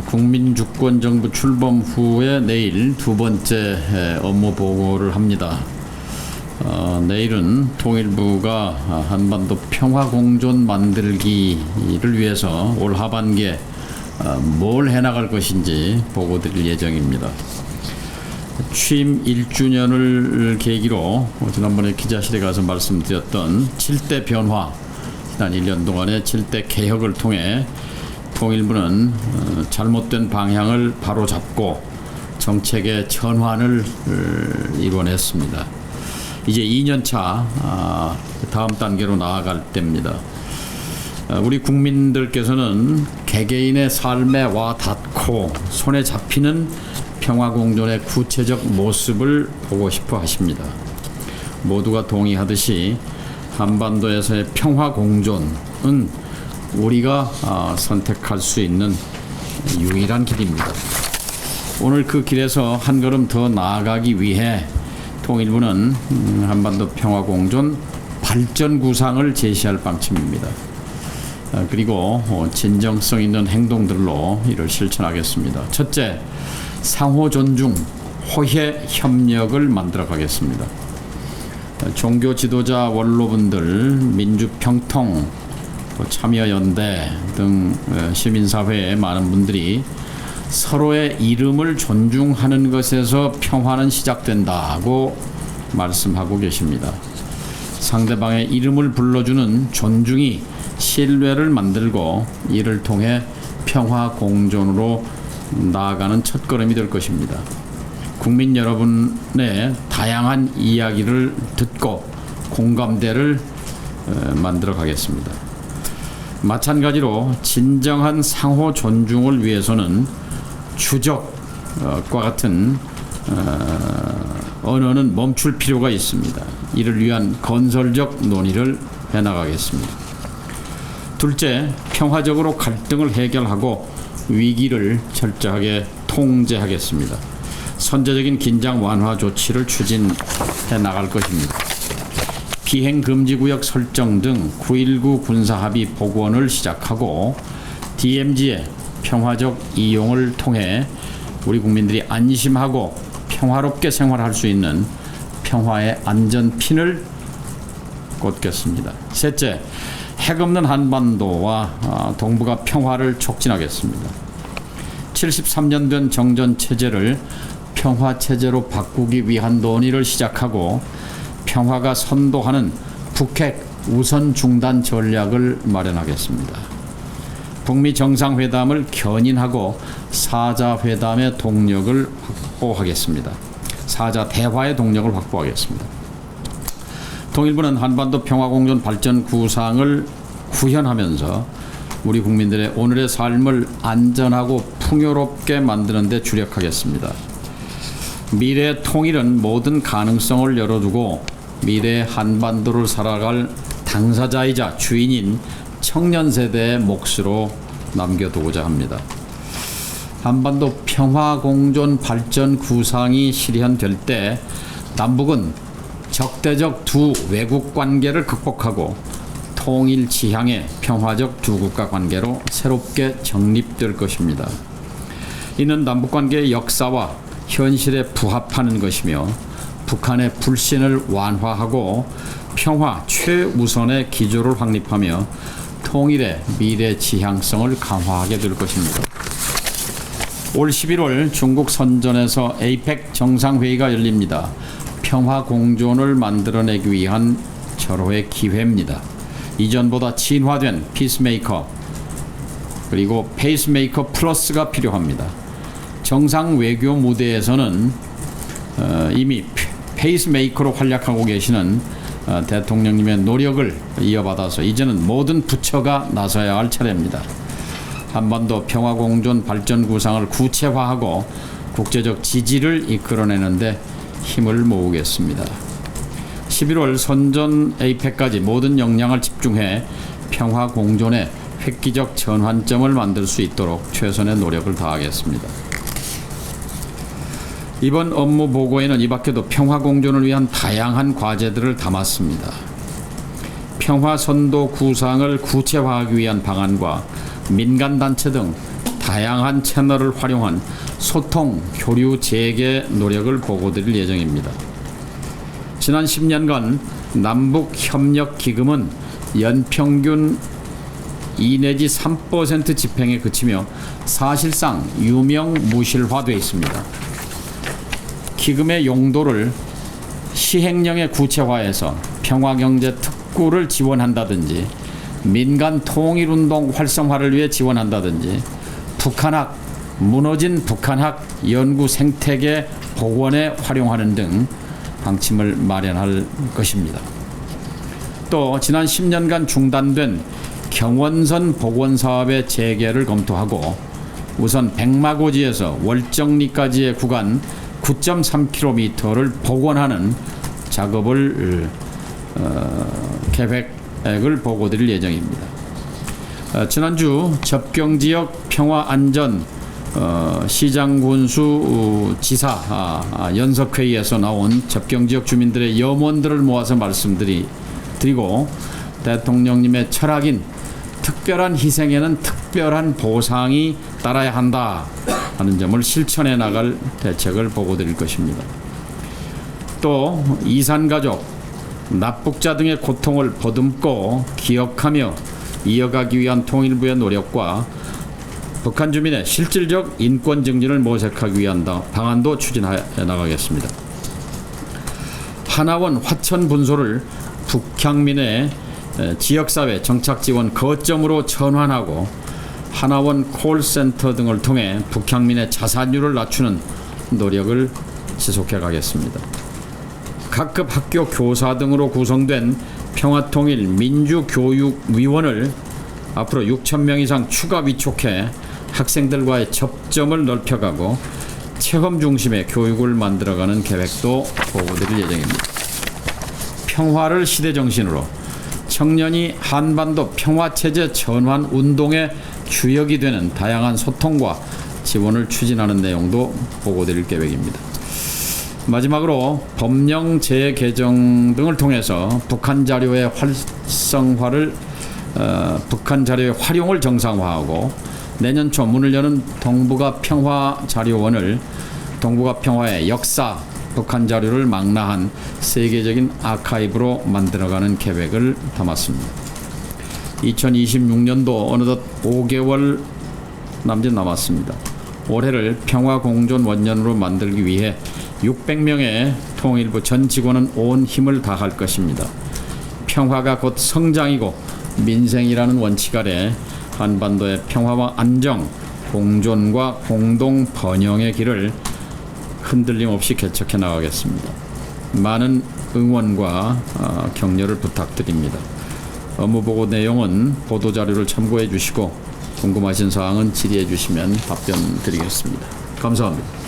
국민주권정부 출범 후에 내일 두 번째 업무 보고를 합니다. 내일은 통일부가 한반도 평화공존 만들기를 위해서 올 하반기에 뭘 해나갈 것인지 보고 드릴 예정입니다. 취임 1주년을 계기로 지난번에 기자실에 가서 말씀드렸던 7대 변화, 지난 1년 동안의 7대 개혁을 통해 통일부는 잘못된 방향을 바로잡고 정책의 전환을 이뤄냈습니다. 이제 2년차 다음 단계로 나아갈 때입니다. 우리 국민들께서는 개개인의 삶에 와 닿고 손에 잡히는 평화공존의 구체적 모습을 보고 싶어 하십니다. 모두가 동의하듯이 한반도에서의 평화공존은 우리가 선택할 수 있는 유일한 길입니다. 오늘 그 길에서 한 걸음 더 나아가기 위해 통일부는 한반도 평화공존 발전 구상을 제시할 방침입니다. 그리고 진정성 있는 행동들로 이를 실천하겠습니다. 첫째, 상호 존중, 호혜 협력을 만들어 가겠습니다. 종교 지도자 원로분들, 민주평통, 참여연대 등 시민사회의 많은 분들이 서로의 이름을 존중하는 것에서 평화는 시작된다고 말씀하고 계십니다. 상대방의 이름을 불러주는 존중이 신뢰를 만들고 이를 통해 평화 공존으로 나아가는 첫걸음이 될 것입니다. 국민 여러분의 다양한 이야기를 듣고 공감대를 만들어 가겠습니다. 마찬가지로 진정한 상호 존중을 위해서는 추적과 같은 언어는 멈출 필요가 있습니다. 이를 위한 건설적 논의를 해나가겠습니다. 둘째, 평화적으로 갈등을 해결하고 위기를 철저하게 통제하겠습니다. 선제적인 긴장 완화 조치를 추진해 나갈 것입니다. 비행금지구역 설정 등 9.19 군사합의 복원을 시작하고 DMZ의 평화적 이용을 통해 우리 국민들이 안심하고 평화롭게 생활할 수 있는 평화의 안전핀을 꽂겠습니다. 셋째, 핵 없는 한반도와 동북아 평화를 촉진하겠습니다. 73년 된 정전체제를 평화체제로 바꾸기 위한 논의를 시작하고 평화가 선도하는 북핵 우선 중단 전략을 마련하겠습니다. 북미 정상회담을 견인하고 사자회담의 동력을 확보하겠습니다. 사자 대화의 동력을 확보하겠습니다. 통일부는 한반도 평화공존 발전 구상을 구현하면서 우리 국민들의 오늘의 삶을 안전하고 풍요롭게 만드는 데 주력하겠습니다. 미래의 통일은 모든 가능성을 열어두고 미래의 한반도를 살아갈 당사자이자 주인인 청년 세대의 몫으로 남겨두고자 합니다. 한반도 평화공존 발전 구상이 실현될 때 남북은 적대적 두 외국 관계를 극복하고 통일 지향의 평화적 두 국가 관계로 새롭게 정립될 것입니다. 이는 남북관계의 역사와 현실에 부합하는 것이며 북한의 불신을 완화하고 평화 최우선의 기조를 확립하며 통일의 미래 지향성을 강화하게 될 것입니다. 올 11월 중국 선전에서 APEC 정상회의가 열립니다. 평화 공존을 만들어내기 위한 절호의 기회입니다. 이전보다 진화된 피스메이커 그리고 페이스메이커 플러스가 필요합니다. 정상 외교 무대에서는 이미 페이스메이커로 활약하고 계시는 대통령님의 노력을 이어받아서 이제는 모든 부처가 나서야 할 차례입니다. 한반도 평화공존 발전 구상을 구체화하고 국제적 지지를 이끌어내는데 힘을 모으겠습니다. 11월 선전 APEC까지 모든 역량을 집중해 평화공존의 획기적 전환점을 만들 수 있도록 최선의 노력을 다하겠습니다. 이번 업무 보고에는 이 밖에도 평화공존을 위한 다양한 과제들을 담았습니다. 평화선도 구상을 구체화하기 위한 방안과 민간단체 등 다양한 채널을 활용한 소통, 교류, 재개 노력을 보고드릴 예정입니다. 지난 10년간 남북협력기금은 연평균 2 내지 3% 집행에 그치며 사실상 유명무실화되어 있습니다. 기금의 용도를 시행령에 구체화해서 평화경제 특구를 지원한다든지 민간 통일운동 활성화를 위해 지원한다든지 북한학, 무너진 북한학 연구 생태계 복원에 활용하는 등 방침을 마련할 것입니다. 또 지난 10년간 중단된 경원선 복원 사업의 재개를 검토하고 우선 백마고지에서 월정리까지의 구간 9.3km를 복원하는 작업을 계획을 보고드릴 예정입니다. 지난주 접경지역 평화안전 시장군수 지사 연석회의에서 나온 접경지역 주민들의 염원들을 모아서 말씀드리고 대통령님의 철학인 특별한 희생에는 특별한 보상이 따라야 한다 하는 점을 실천해 나갈 대책을 보고드릴 것입니다. 또 이산가족, 납북자 등의 고통을 보듬고 기억하며 이어가기 위한 통일부의 노력과 북한 주민의 실질적 인권 증진을 모색하기 위한 방안도 추진해 나가겠습니다. 하나원 화천 분소를 북향민의 지역사회 정착지원 거점으로 전환하고 하나원 콜센터 등을 통해 북향민의 자살률을 낮추는 노력을 지속해 가겠습니다. 각급 학교 교사 등으로 구성된 평화통일 민주교육위원을 앞으로 6,000명 이상 추가 위촉해 학생들과의 접점을 넓혀가고 체험 중심의 교육을 만들어가는 계획도 보고드릴 예정입니다. 평화를 시대정신으로 청년이 한반도 평화체제 전환 운동의 주역이 되는 다양한 소통과 지원을 추진하는 내용도 보고드릴 계획입니다. 마지막으로 법령 재개정 등을 통해서 북한 자료의 활용을 정상화하고 내년 초 문을 여는 동북아 평화 자료원을 동북아 평화의 역사, 북한 자료를 망라한 세계적인 아카이브로 만들어가는 계획을 담았습니다. 2026년도 어느덧 5개월 남짓 남았습니다. 올해를 평화공존 원년으로 만들기 위해 600명의 통일부 전 직원은 온 힘을 다할 것입니다. 평화가 곧 성장이고 민생이라는 원칙 아래 한반도의 평화와 안정, 공존과 공동 번영의 길을 흔들림 없이 개척해 나가겠습니다. 많은 응원과 격려를 부탁드립니다. 업무보고 내용은 보도자료를 참고해 주시고 궁금하신 사항은 질의해 주시면 답변 드리겠습니다. 감사합니다.